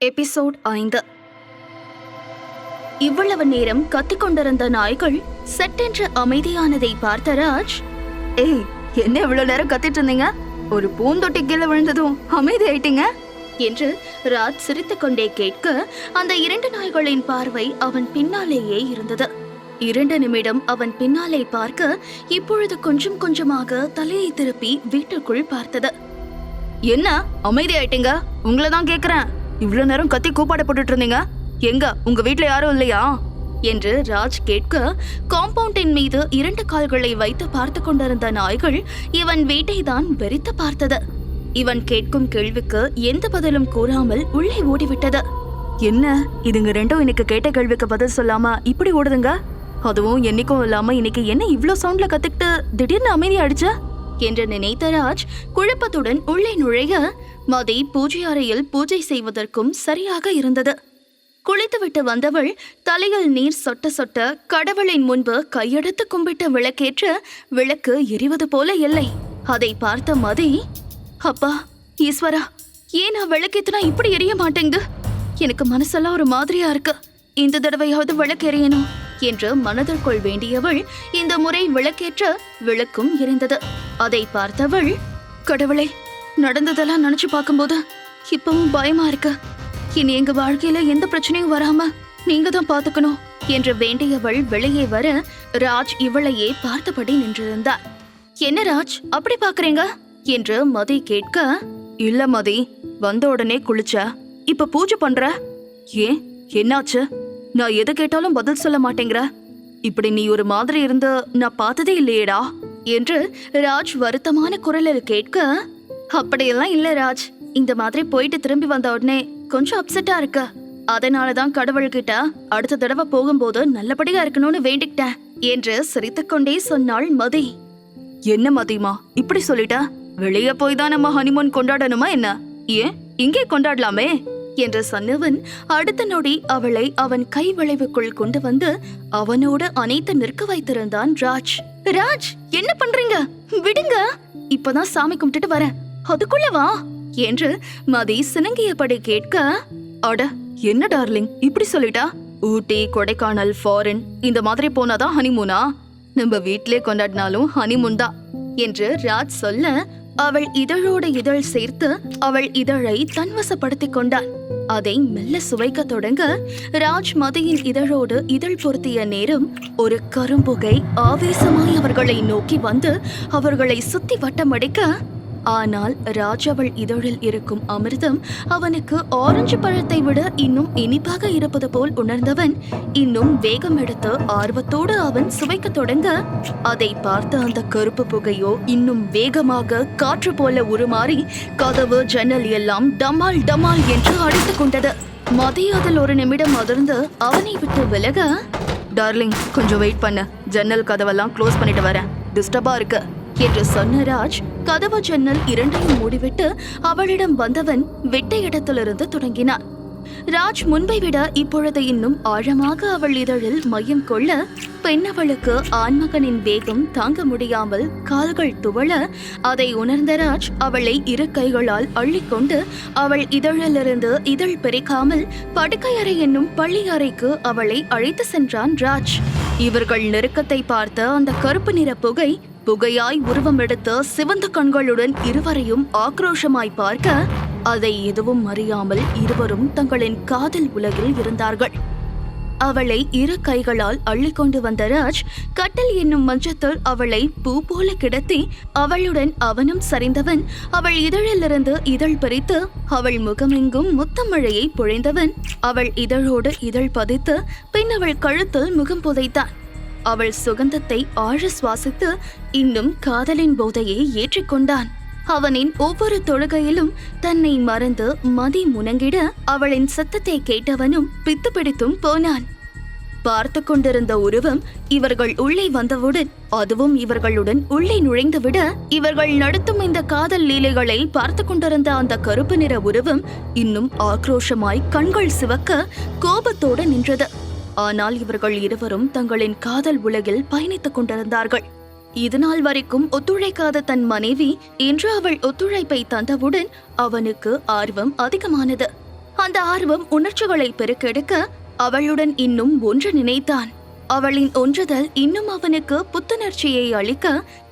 Episode 5. இவ்வளவு நேரம் கத்திக்கொண்டிருந்த நாய்கள் சட்டென்று அமைதியானதை பார்த்த ராஜ், ஏய், என்ன இவ்வளவு நேரம் கத்திட்டு இருந்தீங்க? ஒரு பூந்தொட்டி கீழே விழுந்ததும் அமைதி ஆயிட்டீங்க என்று ராஜ் சிரித்துக் கொண்டே கேட்க, அந்த 2 நாய்களின் பார்வை அவன் பின்னாலேயே இருந்தது. 2 நிமிடம் அவன் பின்னாலே பார்க்க, இப்பொழுது கொஞ்சம் கொஞ்சமாக தலையை திருப்பி வீட்டுக்குள் பார்த்தது. என்ன அமைதி ஆயிட்டீங்க? உங்களை தான் கேக்குறேன். இவ்வளவு நேரம் கத்தி கூப்பாட போட்டுட்டு இருந்தீங்க, எங்க உங்க வீட்டுல யாரும் இல்லையா என்று ராஜ் கேட்க, காம்பவுண்டின் மீது 2 கால்களை வைத்து பார்த்து கொண்டிருந்த நாய்கள் இவன் வீட்டை தான் வெறித்து பார்த்தது. இவன் கேட்கும் கேள்விக்கு எந்த பதிலும் கூறாமல் உள்ளே ஓடிவிட்டது. என்ன இதுங்க ரெண்டும் இன்னைக்கு கேட்ட கேள்விக்கு பதில் சொல்லாம இப்படி ஓடுதுங்க? அதுவும் என்னைக்கும் இல்லாம இன்னைக்கு என்ன இவ்ளோ சவுண்ட்ல கத்துக்கிட்டு திடீர்னு அமைதி ஆயிடுச்ச என்று நினைத்த ராஜ் குழப்பத்துடன் உள்ளே நுழைய, மதி பூஜை அறையில் பூஜை செய்வதற்கும் சரியாக இருந்தது. குளித்துவிட்டு வந்தவள் தலையில் நீர் சொட்ட சொட்ட கடவுளின் முன்பு கையெடுத்து கும்பிட்டு விளக்கேற்ற விளக்கு எரிவது போல இல்லை. அதை பார்த்த மதி, அப்பா ஈஸ்வரா, ஏன் நான் விளக்கேத்துனா இப்படி எரிய மாட்டேங்குது? எனக்கு மனசெல்லாம் ஒரு மாதிரியா இருக்கு. இந்த தடவையாவது விளக்கு எரியணும் என்று மனதிற்குள் வேண்டியவள் இந்த முறை விளக்கேற்ற விளக்கும் எரிந்தது. அதை பார்த்தவள், கடவுளே, நடந்ததெல்லாம் நினைச்சு பார்க்கும்போது இப்பவும் பயமா இருக்கு. இனி எங்க வாழ்க்கையில எந்த பிரச்சனையும் வராம நீங்க தான் பாத்துக்கணும் என்று வேண்டியவள் வெளியே வர, ராஜ் இவளையே பார்த்தபடி நின்றிருந்தார். என்ன ராஜ் அப்படி பாக்குறீங்க என்று மதி கேட்க, இல்ல மதி, வந்த உடனே குளிச்ச, இப்ப பூஜை பண்ற. ஏன் என்னாச்சு? நான் எது கேட்டாலும் பதில் சொல்ல மாட்டேங்கிற. இப்படி நீ ஒரு மாதிரி இருந்து நான் பார்த்ததே இல்லையேடா என்று ராஜ் வருத்தமான குரலில் கேட்க, அப்படியெல்லாம் இல்ல ராஜ், இந்த மாதிரி போயிட்டு திரும்பி வந்த உடனே கொஞ்சம் அப்செட்டா இருக்க. அதனாலதான் கடவுள்கிட்ட அடுத்த தடவை போகும்போது நல்லபடியா இருக்கணும்னு வேண்டிக்கிட்டேன் என்று சிரித்துக்கொண்டே சொன்னாள் மதி. என்ன மதிமா இப்படி சொல்லிட்ட? வெளியே போய் தான் நம்ம ஹனிமூன் கொண்டாடணுமா என்ன? ஏன் இங்கே கொண்டாடலாமே என்று சொன்னவன் அடுத்த நொடி அவளை அவன் கை வளைவுக்குள் கொண்டு வந்து அவனோடு அணைத்து நிற்க வைத்திருந்தான் ராஜ். ராஜ் என்ன பண்றீங்க? விடுங்க, இப்பதான் சாமி கும்பிட்டுட்டு வரேன், அதுக்குள்ள வா என்று மதி சினங்கியபடி கேட்க, அட என்ன டார்லிங் இப்படி சொல்லிட்டா? ஊட்டி, கொடைக்கானல், ஃபாரின் இந்த மாதிரி போனாதான் ஹனிமூனா? நம்ம வீட்டிலே கொண்டாடினாலும் ஹனிமூன் தான் என்று ராஜ் சொல்ல, அவள் இதழோடு இதழ் சேர்த்து அவள் இதழை தன்வசப்படுத்திக் கொண்டான். அதை மெல்ல சுவைக்க தொடங்க, ராஜ் மதியின் இதழோடு இதழ் பொருத்திய நேரம் ஒரு கரும்புகை ஆவேசமாய் அவர்களை நோக்கி வந்து அவர்களை சுத்தி வட்டமடிக்க, ஆனால் ராஜ் அவள் இதழில் இருக்கும் அமிர்தம் அவனுக்கு ஆரஞ்சு பழத்தை விட இன்னும் இனிப்பாக இருப்பது போல் உணர்ந்தவன் இன்னும் வேகம் எடுத்து ஆர்வத்தோடு அவன் சுவைக்க தொடங்க, அதை பார்த்த அந்த கருப்பு புகையோ இன்னும் வேகமாக காற்று போல உருமாறி கதவு ஜன்னல் எல்லாம் டமால் டமால் என்று அடித்துக் கொண்டது. மதி அதில் ஒரு நிமிடம் அதிர்ந்து அவனை விட்டு விலக, டார்லிங் கொஞ்சம் வெயிட் பண்ண, ஜன்னல் கதவெல்லாம் க்ளோஸ் பண்ணிட்டு வரேன், டிஸ்டர்பா இருக்கு என்று சொன்ன ராஜ் கதவு ஜன்னல் 2ஐயும் மூடிவிட்டு அவளிடம் வந்தவன் விட்ட இடத்திலிருந்து தொடங்கினான். ராஜ் முன்பை விட இப்பொழுது இன்னும் ஆழமாக அவள் இதழில் மையம் கொள்ள, பெண்ணவளுக்கு ஆண்மகனின் வேகம் தாங்க முடியாமல் கால்கள் துவள, அதை உணர்ந்த ராஜ் அவளை 2 கைகளால் அள்ளிக்கொண்டு அவள் இதழிலிருந்து இதழ் பிரிக்காமல் படுக்கை அறை என்னும் பள்ளி அறைக்கு அவளை அழைத்து சென்றான் ராஜ். இவர்கள் நெருக்கத்தை பார்த்த அந்த கருப்பு நிற புகையாய் உருவம் எடுத்த சிவந்த கண்களுடன் இருவரையும் ஆக்ரோஷமாய் பார்க்க, அதை எதுவும் அறியாமல் இருவரும் தங்களின் காதல் உலகில் இருந்தார்கள். அவளை 2 கைகளால் அள்ளிக்கொண்டு வந்த ராஜ் கட்டில் என்னும் மஞ்சத்தில் அவளை பூ போல கிடத்தி அவளுடன் அவனும் சரிந்தவன் அவள் இதழிலிருந்து இதழ் பறித்து அவள் முகமெங்கும் முத்தம் மழையை பொழிந்தவன் அவள் இதழோடு இதழ் பதித்து பின் அவள் கழுத்தில் முகம் புதைத்தான். அவள் சுகந்தத்தை ஆழ சுவாசித்து இன்னும் காதலின் போதையை ஏற்றிக்கொண்டான். அவனின் ஒவ்வொரு தொழுகையிலும் தன்னை மறந்து மதி முனங்கிட அவளின் சத்தத்தை கேட்டவனும் பித்து பிடித்தும் போனான். பார்த்து கொண்டிருந்த உருவம் இவர்கள் உள்ளே வந்தவுடன் அதுவும் இவர்களுடன் உள்ளே நுழைந்துவிட, இவர்கள் நடத்தும் இந்த காதல் லீலைகளை பார்த்து கொண்டிருந்த அந்த கருப்பு நிற உருவம் இன்னும் ஆக்ரோஷமாய் கண்கள் சிவக்க கோபத்தோடு நின்றது. ஆனால் இவர்கள் இருவரும் தங்களின் காதல் உலகில் பயணித்துக் கொண்டிருந்தார்கள். இதனால் வரைக்கும் ஒத்துழைக்காத தன் மனைவி இன்று அவள் ஒத்துழைப்பை தந்தவுடன் அவனுக்கு ஆர்வம் அதிகமானது. அந்த ஆர்வம் உணர்ச்சிகளை பெருக்கெடுக்க அவளுடன் இன்னும் ஒன்று நினைத்தான். அவளின் ஒன்றுதல் இன்னும் அவனுக்கு புத்துணர்ச்சியை அளிக்க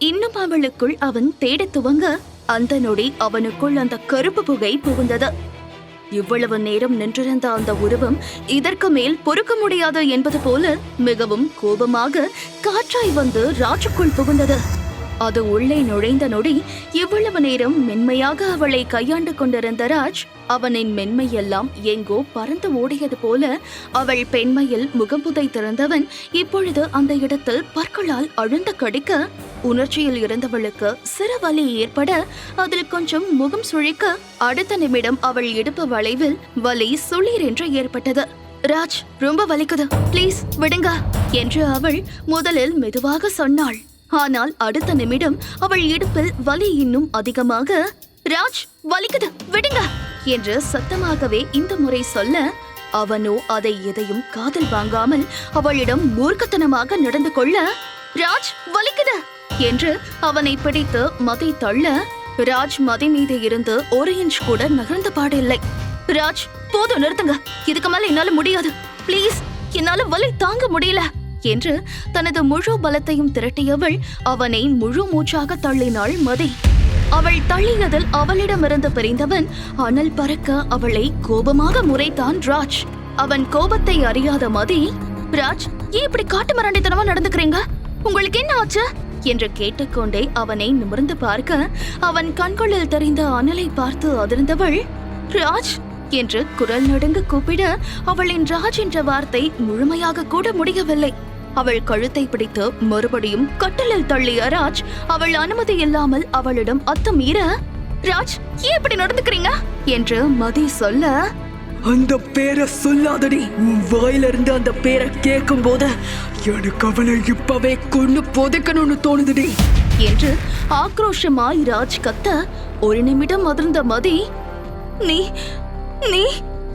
இன்னும் அவளுக்குள் அவன் தேடத் துவங்க அந்த நொடி அவனுக்குள் அந்த கருப்பு புகை புகுந்தது. இவ்வளவு நேரம் நின்றிருந்த அந்த உருவம் இதற்கு மேல் பொறுக்க முடியாது என்பது போல மிகவும் கோபமாக காற்றாய் வந்து ராஜுக்குள் புகுந்தது. அது உள்ளே நுழைந்த நொடி இவ்வளவு நேரம் மென்மையாக அவளை கையாண்டு கொண்டிருந்த ராஜ் அவனின் மென்மையெல்லாம் எங்கோ பறந்து ஓடியது போல அவள் பெண்மையில் முகம் புதைத்திருந்தவன் இப்பொழுது அந்த இடத்தில் பற்களால் அழுந்த கடிக்க உணர்ச்சியில் இருந்தவளுக்கு சிறு வலி ஏற்பட அதில் கொஞ்சம் முகம் சுழிக்க அடுத்த நிமிடம் அவள் இடுப்பு வளைவில் வலி சுளீர் என்று ஏற்பட்டது. ராஜ், ரொம்ப வலிக்குது, ப்ளீஸ் விடுங்க என்று அவள் முதலில் மெதுவாக சொன்னாள். ஆனால் அடுத்த நிமிடம் அவள் இடுப்பில் வலி இன்னும் அதிகமாக, ராஜ் வலிக்குது விடுங்க என்று சத்தமாகவே இந்த முறை சொல்ல அவனோ அதை எதையும் காதில் வாங்காமல் அவளிடம் மூர்க்கத்தனமாக நடந்து கொள்ள, ராஜ் வலிக்குது என்று அவனை பிடித்து மதை தள்ள ராஜ் மதி மீது இருந்து 1 இன்ச் கூட நகர்ந்த பாடில்லை. ராஜ், போதும் நிறுத்துங்க, இதுக்கு மேல என்னால முடியாது, பிளீஸ், என்னால வலி தாங்க முடியல என்று தனது முழு பலத்தையும் திரட்டியவள் அவனை முழு மூச்சாக தள்ளினாள் மதி. அவள் தள்ளியதில் அவளிடமிருந்து பிரிந்தவன் அனல் பறக்க அவளை கோபமாக முறைத்தான் ராஜ். அவன் கோபத்தை அறியாத மதி, ராஜ், ஏன் இப்படி காட்டு மிராண்டித்தனமா நடந்துக்கிறீங்க, உங்களுக்கு என்ன ஆச்சு என்று கேட்டுக்கொண்டே அவனை நிமிர்ந்து பார்க்க அவன் கண்களில் தெரிந்த அனலை பார்த்து அதிர்ந்தவள், ராஜ் என்று குரல் நடுங்க கூப்பிட அவளின் ராஜ் என்ற வார்த்தை முழுமையாக கூட முடியவில்லை. அவள் கழுத்தை பிடித்து மறுபடியும் கட்டிலில் தள்ளிய ராஜ் அவள் அனுமதி இல்லாமல் அவளிடம் அத்துமீற, ராஜ், ஏன் இப்படி நடந்துக்கிறீங்க என்று மதி சொல்ல, அந்த பேரை சொல்லாதடி, உன் வாயிலிருந்து அந்த பேரை கேட்கும் போது எனக்கு அவனை இப்பவே கொண்டு புதைக்கணும்னு தோணுதுடி என்று ஆக்ரோஷமாய் ராஜ் கத்த 1 நிமிடம் அதிர்ந்த மதி, நீ நீ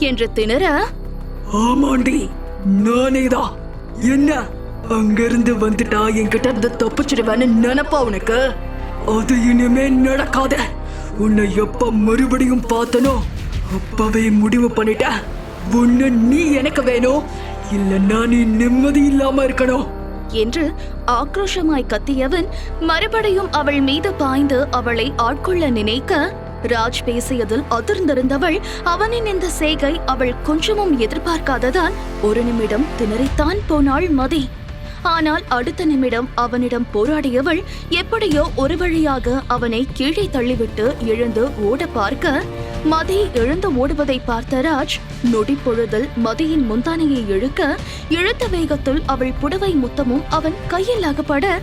என்று திணற, ஆமாண்டி, நானேதான். என்ன, அங்கிருந்து வந்துட்டா என்கிட்ட இருந்து தப்பிச்சிடுவேன்னு நினைப்பா உனக்கு? அது இனிமே நடக்காத. உன்னை எப்ப மறுபடியும் பார்த்தனோ அப்பவே முடிவு பண்ணிட்ட. ஒண்ணு நீ எனக்கு வேணும், இல்லன்னா நீ நிம்மதி இல்லாம இருக்கணும் என்று ஆக்ரோஷமாய் கத்தியவன் மறுபடியும் அவள் மீது பாய்ந்து அவளை ஆட்கொள்ள நினைக்க ராஜ் பேசியதில் அதிர்ந்திருந்தவள் அவனின் இந்த செய்கை அவள் கொஞ்சமும் எதிர்பார்க்காததால் 1 நிமிடம் திணறித்தான் போனாள் மதி. ஆனால் அடுத்த நிமிடம் அவனிடம் போராடியவள் எப்படியோ ஒரு வழியாக அவனை கீழே தள்ளிவிட்டு எழுந்து ஓட பார்க்க மதி எழுந்து ஓடுவதை பார்த்த ராஜ் நொடி பொழுதில் மதியின் முந்தானையை இழுத்த வேகத்தில் அவள் புடவை முத்தமும் அவன் கையில் அகப்பட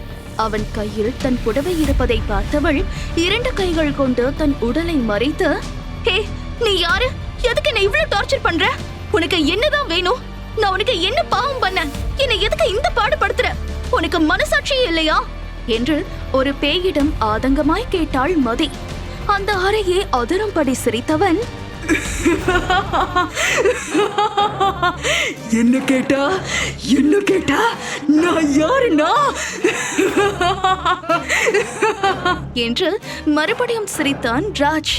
அவன் கையில் தன் புடவை இருப்பதை பார்த்தவள் 2 கைகள் கொண்டு தன் உடலை மறைத்து, ஹே, நீ யாரு, எதுக்கு என்ன இவ்வளவு டார்ச்சர் பண்ற, உனக்கு என்னதான் வேணும், நான் உனக்கு என்ன பாவம் பண்ண, என்னை எதுக்கு இந்த பாடுபடுத்துற, உனக்கு மனசாட்சியே இல்லையா என்று ஒரு பேயிடம் ஆதங்கமாய் கேட்டாள் மதி. அந்த அறையே அதிரும்படி சிரித்தவன், என்ன கேட்டா நான் யாருன்னா என்று மறுபடியும் சிரித்தான் ராஜ்.